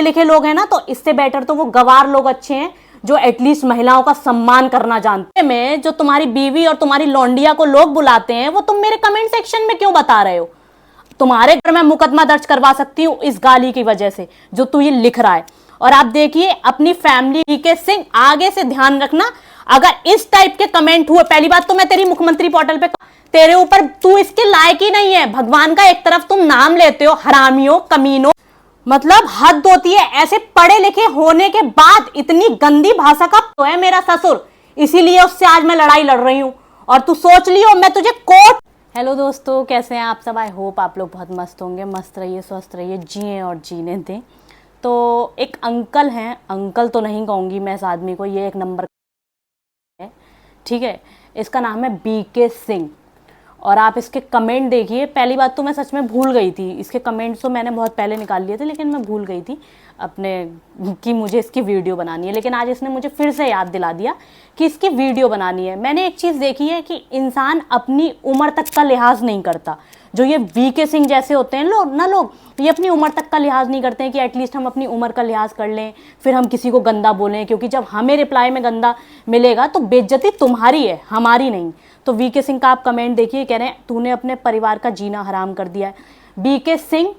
लिखे लोग हैं ना, तो इससे बेटर तो वो गवार लोग अच्छे हैं जो एटलीस्ट महिलाओं का सम्मान करना जानते हैं। में जो तुम्हारी बीवी और तुम्हारी लौंडिया को लोग बुलाते हैं, वो तुम मेरे कमेंट सेक्शन में क्यों बता रहे हो? तुम्हारे घर में मुकदमा दर्ज करवा सकती हूँ इस गाली की वजह से जो तू ये लिख रहा है। और आप देखिए अपनी फैमिली वीके सिंह, आगे से ध्यान रखना, अगर इस टाइप के कमेंट हुए, पहली बात तो मैं तेरी मुख्यमंत्री पोर्टल पे तेरे ऊपर, तू इसके लायक ही नहीं है। भगवान का एक तरफ तुम नाम लेते हो, हरामियों, कमीनों, मतलब हद होती है। ऐसे पढ़े लिखे होने के बाद इतनी गंदी भाषा का तो है मेरा ससुर, इसीलिए उससे आज मैं लड़ाई लड़ रही हूं। और तू सोच लियो मैं तुझे कोर्ट। हेलो दोस्तों, कैसे हैं आप सब? आई होप आप लोग बहुत मस्त होंगे। मस्त रहिए, स्वस्थ रहिए, जिए और जीने दें। तो एक अंकल हैं, अंकल तो नहीं कहूंगी मैं इस आदमी को, ये एक नंबर है, ठीक है। इसका नाम है बीके सिंह। और आप इसके कमेंट देखिए। पहली बात तो मैं सच में भूल गई थी, इसके कमेंट्स तो मैंने बहुत पहले निकाल लिए थे, लेकिन मैं भूल गई थी अपने कि मुझे इसकी वीडियो बनानी है। लेकिन आज इसने मुझे फिर से याद दिला दिया कि इसकी वीडियो बनानी है। मैंने एक चीज़ देखी है कि इंसान अपनी उम्र तक का लिहाज नहीं करता। जो ये वीके सिंह जैसे होते हैं लोग, ये अपनी उम्र तक का लिहाज नहीं करते हैं कि एटलीस्ट हम अपनी उम्र का लिहाज कर लें, फिर हम किसी को गंदा बोलें, क्योंकि जब हमें रिप्लाई में गंदा मिलेगा तो बेइज्जती तुम्हारी है, हमारी नहीं। तो वीके सिंह का आप कमेंट देखिए, कह रहे हैं तूने अपने परिवार का जीना हराम कर दिया है। बीके सिंह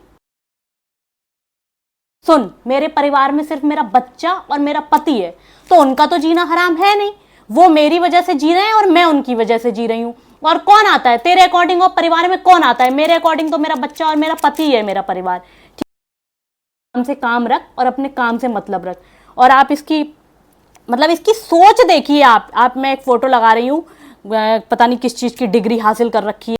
सुन, मेरे परिवार में सिर्फ मेरा बच्चा और मेरा पति है, तो उनका तो जीना हराम है नहीं। वो मेरी वजह से जी रहे हैं और मैं उनकी वजह से जी रही हूं। और कौन आता है तेरे अकॉर्डिंग? और परिवार में कौन आता है? मेरे अकॉर्डिंग तो मेरा बच्चा और मेरा पति है मेरा परिवार। ठीक, काम से काम रख और अपने काम से मतलब रख। और आप इसकी मतलब इसकी सोच देखिए। आप मैं एक फोटो लगा रही हूँ, पता नहीं किस चीज की डिग्री हासिल कर रखी है,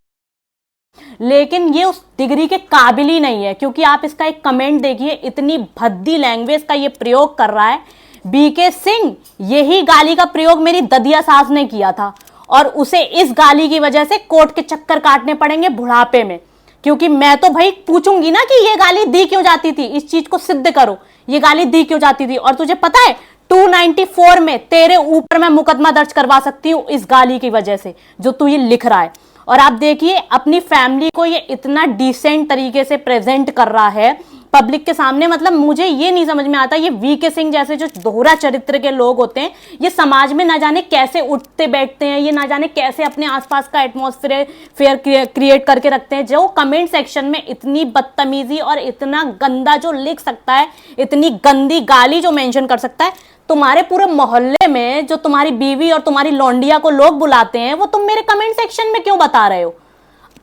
लेकिन ये उस डिग्री के काबिल ही नहीं है। क्योंकि आप इसका एक कमेंट देखिए, इतनी भद्दी लैंग्वेज का ये प्रयोग कर रहा है बीके सिंह। यही गाली का प्रयोग मेरी ददिया सास ने किया था, और उसे इस गाली की वजह से कोर्ट के चक्कर काटने पड़ेंगे बुढ़ापे में। क्योंकि मैं तो भाई पूछूंगी ना कि ये गाली दी क्यों जाती थी, इस चीज को सिद्ध करो, ये गाली दी क्यों जाती थी। और तुझे पता है 294 में तेरे ऊपर मैं मुकदमा दर्ज करवा सकती हूँ इस गाली की वजह से जो तू ये लिख रहा है। और आप देखिए अपनी फैमिली को ये इतना डिसेंट तरीके से प्रेजेंट कर रहा है पब्लिक के सामने। मतलब मुझे ये नहीं समझ में आता, ये वीके सिंह जैसे जो दोहरा चरित्र के लोग होते हैं, ये समाज में ना जाने कैसे उठते बैठते हैं, ये ना जाने कैसे अपने आसपास का एटमॉस्फेयर क्रिएट करके रखते हैं। जो कमेंट सेक्शन में इतनी बदतमीजी और इतना गंदा जो लिख सकता है, इतनी गंदी गाली जो मेंशन कर सकता है, तुम्हारे पूरे मोहल्ले में जो तुम्हारी बीवी और तुम्हारी लौंडिया को लोग बुलाते हैं, वो तुम मेरे कमेंट सेक्शन में क्यों बता रहे हो?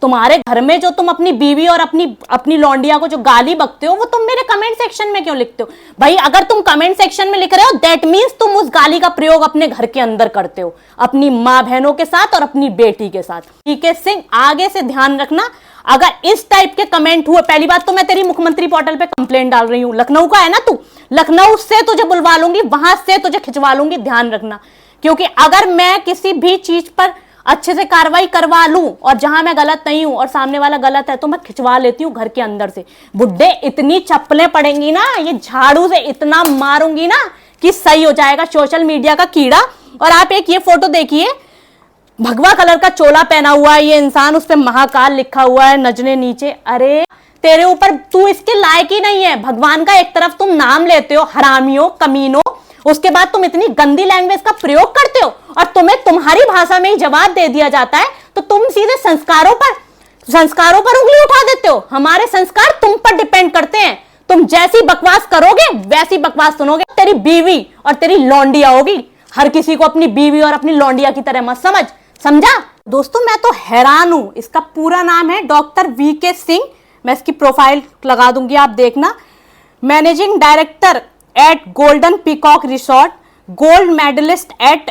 तुम्हारे घर में जो तुम अपनी बीवी और अपनी लौंडिया को जो गाली बकते हो, वो तुम मेरे कमेंट सेक्शन में क्यों लिखते हो? भाई अगर तुम कमेंट सेक्शन में लिख रहे हो, दैट मीन्स तुम उस गाली का प्रयोग अपने घर के अंदर करते हो, अपनी माँ बहनों के साथ और अपनी बेटी के साथ। बीके सिंह, आगे से ध्यान रखना, अगर इस टाइप के कमेंट हुए, पहली बात तो मैं तेरी मुख्यमंत्री पोर्टल पे कंप्लेंट डाल रही हूँ। लखनऊ का है ना तू, लखनऊ से तुझे बुलवा लूंगी, वहां से तुझे खिंचवा लूंगी, ध्यान रखना। क्योंकि अगर मैं किसी भी चीज पर अच्छे से कार्रवाई करवा लूं और जहां मैं गलत नहीं हूं और सामने वाला गलत है, तो मैं खिंचवा लेती हूं घर के अंदर से। बुड्ढे इतनी चप्पलें पड़ेंगी ना, ये झाड़ू से इतना मारूंगी ना कि सही हो जाएगा सोशल मीडिया का कीड़ा। और आप एक ये फोटो देखिए, भगवा कलर का चोला पहना हुआ है ये इंसान, उस पर महाकाल लिखा हुआ है नजने नीचे। अरे तेरे ऊपर, तू इसके लायक ही नहीं है। भगवान का एक तरफ तुम नाम लेते हो, हरामियों, कमीनों, उसके बाद तुम इतनी गंदी लैंग्वेज का प्रयोग करते हो और तुम्हें तुम्हारी भाषा में ही जवाब दे दिया जाता है, तो तुम सीधे संस्कारों पर उंगली उठा देते हो। हमारे संस्कार तुम पर डिपेंड करते हैं। तुम जैसी बकवास करोगे वैसी बकवास सुनोगे। तेरी बीवी और तेरी लौंडिया होगी। हर किसी को अपनी बीवी और अपनी लौंडिया की तरह मत समझ, समझा? दोस्तों मैं तो हैरान हूं। इसका पूरा नाम है डॉक्टर वीके सिंह। मैं इसकी प्रोफाइल लगा दूंगी, आप देखना। Managing director at Golden Peacock Resort, gold medalist at,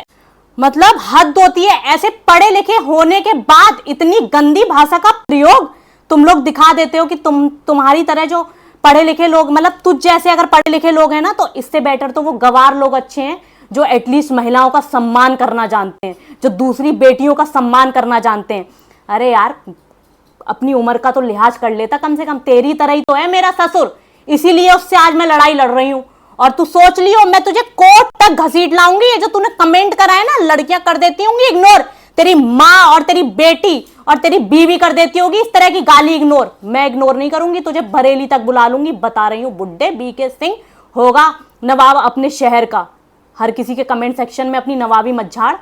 मतलब हद होती है। ऐसे पढ़े लिखे होने के बाद इतनी गंदी भाषा का प्रयोग तुम लोग दिखा देते हो कि तुम्हारी तरह जो पढ़े लिखे लोग, मतलब तुझ जैसे अगर पढ़े लिखे लोग हैं ना, तो इससे बेटर तो वो गवार लोग अच्छे हैं जो एटलीस्ट महिलाओं का सम्मान करना जानते हैं, जो दूसरी बेटियों का सम्मान करना जानते हैं। अरे यार, अपनी उम्र का तो लिहाज कर लेता कम से कम। तेरी तरह ही तो है मेरा ससुर, इसीलिए उससे आज मैं लड़ाई लड़ रही हूं। और तू सोच लियो मैं तुझे कोर्ट तक घसीट लाऊंगी। ये जो तूने कमेंट करा है ना, लड़कियां कर देती होंगी इग्नोर, तेरी माँ और तेरी बेटी और तेरी बीवी कर देती होगी इस तरह की गाली इग्नोर। मैं इग्नोर नहीं करूंगी, तुझे बरेली तक बुला लूंगी। बता रही हूं बुड्ढे बीके सिंह, होगा नवाब अपने शहर का। हर किसी के कमेंट सेक्शन में अपनी नवाबी मत झाड़।